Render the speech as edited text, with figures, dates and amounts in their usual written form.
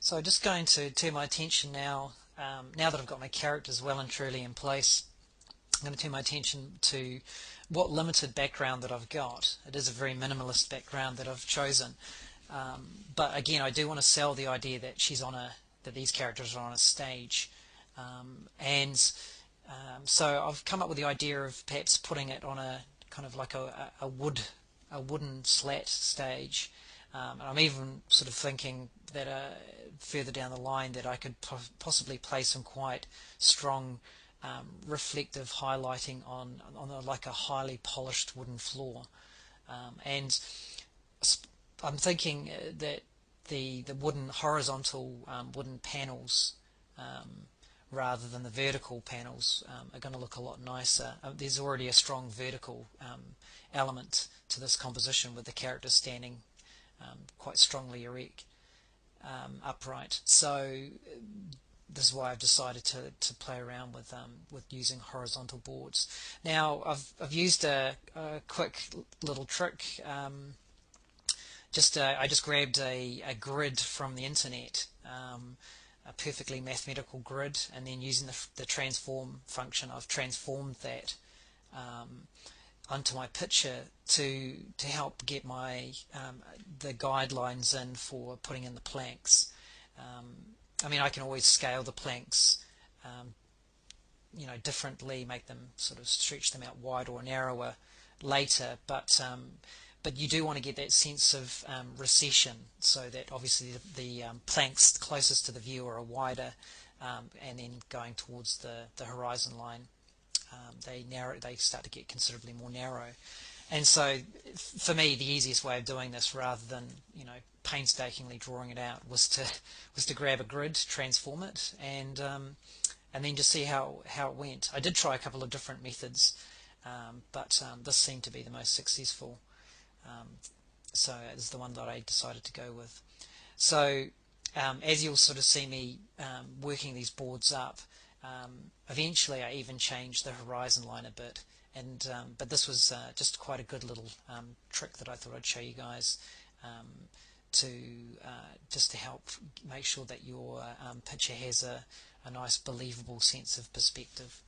So I'm just going to turn my attention now, now that I've got my characters well and truly in place, I'm going to turn my attention to what limited background that I've got. It is a very minimalist background that I've chosen. But again, I do want to sell the idea that that these characters are on a stage. So I've come up with the idea of perhaps putting it on a kind of like a wooden slat stage. And I'm even sort of thinking that further down the line that I could possibly play some quite strong reflective highlighting on like a highly polished wooden floor. And I'm thinking that the wooden horizontal wooden panels rather than the vertical panels are going to look a lot nicer. There's already a strong vertical element to this composition with the characters standing quite strongly erect, upright. So this is why I've decided to play around with using horizontal boards. Now I've used a quick little trick. I just grabbed a grid from the internet, a perfectly mathematical grid, and then using the transform function, I've transformed that onto my picture to help get my the guidelines in for putting in the planks. I mean, I can always scale the planks, differently, make them sort of stretch them out wider or narrower later, but you do want to get that sense of recession, so that obviously the planks closest to the viewer are wider, and then going towards the horizon line, they start to get considerably more narrow. And so for me, the easiest way of doing this, rather than painstakingly drawing it out, was to grab a grid, transform it, and then just see how it went. I did try a couple of different methods, but this seemed to be the most successful. So this is the one that I decided to go with. So as you'll sort of see me working these boards up, eventually I even changed the horizon line a bit, but this was just quite a good little trick that I thought I'd show you guys, to just to help make sure that your picture has a nice believable sense of perspective.